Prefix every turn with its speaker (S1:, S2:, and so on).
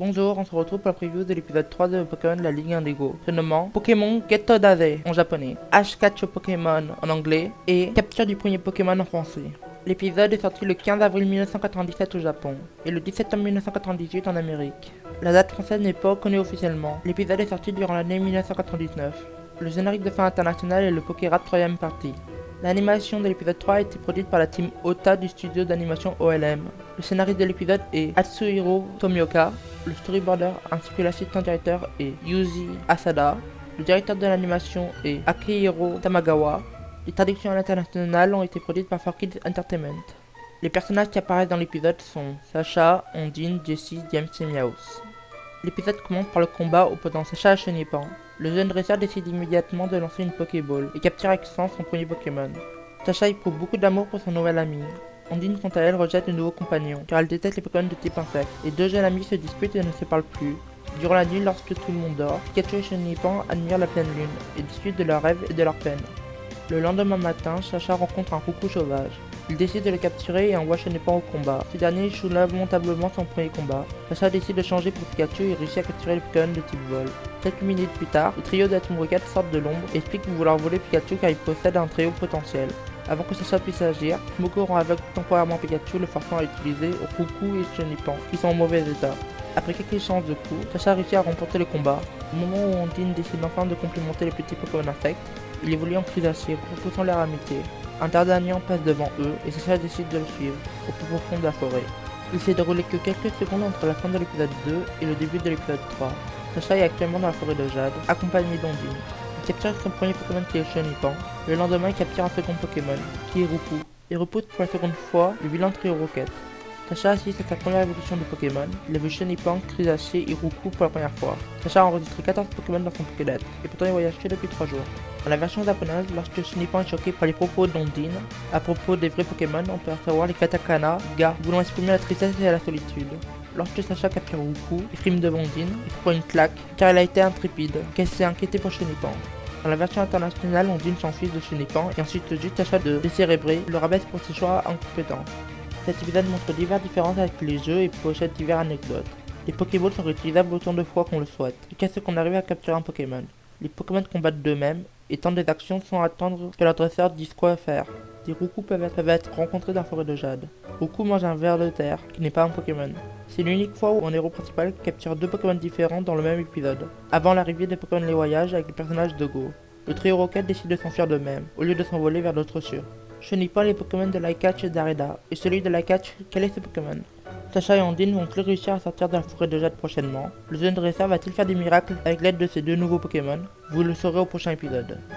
S1: Bonjour, on se retrouve pour la preview de l'épisode 3 de Pokémon La Ligue Indigo, se nommant Pokémon Getodase en japonais, H-Catch Pokémon en anglais et Capture du premier Pokémon en français. L'épisode est sorti le 15 avril 1997 au Japon et le 17 septembre 1998 en Amérique. La date française n'est pas connue officiellement. L'épisode est sorti durant l'année 1999. Le générique de fin international est le Pokérap 3ème partie. L'animation de l'épisode 3 a été produite par la team Ota du studio d'animation OLM. Le scénariste de l'épisode est Atsuhiro Tomioka, le storyboarder ainsi que l'assistant directeur est Yuji Asada, le directeur de l'animation est Akihiro Tamagawa. Les traductions à l'international ont été produites par 4Kids Entertainment. Les personnages qui apparaissent dans l'épisode sont Sacha, Ondine, Jessie, James et Meowth. L'épisode commence par le combat opposant Sacha à Chenipan. Le jeune dresseur décide immédiatement de lancer une Pokéball et capture avec sens son premier Pokémon. Sacha éprouve beaucoup d'amour pour son nouvel ami. Ondine quant à elle rejette de nouveaux compagnons car elle déteste les Pokémon de type insecte. Les deux jeunes amis se disputent et ne se parlent plus. Durant la nuit, lorsque tout le monde dort, Pikachu et Chenipan admirent la pleine lune et discutent de leurs rêves et de leurs peines. Le lendemain matin, Sacha rencontre un coucou sauvage. Il décide de le capturer et envoie Chenipan au combat. Ce dernier échoue lamentablement son premier combat. Sacha décide de changer pour Pikachu et réussit à capturer le Pokémon de type vol. Quelques minutes plus tard, le trio de la Team Rocket sortent de l'ombre et explique vouloir voler Pikachu car il possède un très haut potentiel. Avant que Sacha puisse agir, Smoko rend aveugle temporairement Pikachu, le forçant à utiliser Roukou et Chenipan, qui sont en mauvais état. Après quelques échanges de coups, Sacha réussit à remporter le combat. Au moment où Ondine décide enfin de complémenter les petits Pokémon insectes, il évolue en Crudacé, repoussant leur amitié. Un Dardanian passe devant eux et Sacha décide de le suivre, au plus profond de la forêt. Il s'est déroulé que quelques secondes entre la fin de l'épisode 2 et le début de l'épisode 3. Sacha est actuellement dans la forêt de Jade, accompagné d'Ondine. Il capture son premier Pokémon qui est Chenipan. Le lendemain, il capture un second Pokémon, qui est Roukou, et repousse pour la seconde fois le vilain trio Rocket. Sacha assiste à sa première évolution de Pokémon. Il a vu Chenipan, Crudacé et Roukou pour la première fois. Sacha a enregistré 14 Pokémon dans son Pokédex, et pourtant il voyage que depuis 3 jours. Dans la version japonaise, lorsque Chenipan est choqué par les propos d'Ondine, à propos des vrais Pokémon, on peut savoir les katakana, ga, voulant exprimer la tristesse et la solitude. Lorsque Sacha capture Roukou, il frime devant Ondine, il se prend une claque, car elle a été intrépide, qu'elle s'est inquiétée pour Chenipan. Dans la version internationale, Ondine s'enfuit de Chenipan et ensuite juste Sacha de décérébrer, le rabaisse pour ses choix incompétents. Cet épisode montre divers différences avec les jeux et possède divers anecdotes. Les Pokéballs sont réutilisables autant de fois qu'on le souhaite, jusqu'à ce qu'on arrive à capturer un Pokémon. Les Pokémon combattent d'eux-mêmes et tentent des actions sans attendre que leur dresseur dise quoi faire. Des Roukou peuvent être rencontrés dans la forêt de Jade. Roukou mange un ver de terre, qui n'est pas un Pokémon. C'est l'unique fois où un héros principal capture deux Pokémon différents dans le même épisode, avant l'arrivée des Pokémon Les Voyages avec les personnages de Go. Le trio Rocket décide de s'enfuir d'eux-mêmes, au lieu de s'envoler vers d'autres cieux. Chenipan les Pokémon de Laikach et d'Areda, et celui de Laikach, quel est ce Pokémon? Sacha et Ondine vont-ils réussir à sortir de la forêt de Jade prochainement? Le jeune dresseur va-t-il faire des miracles avec l'aide de ces deux nouveaux Pokémon? Vous le saurez au prochain épisode.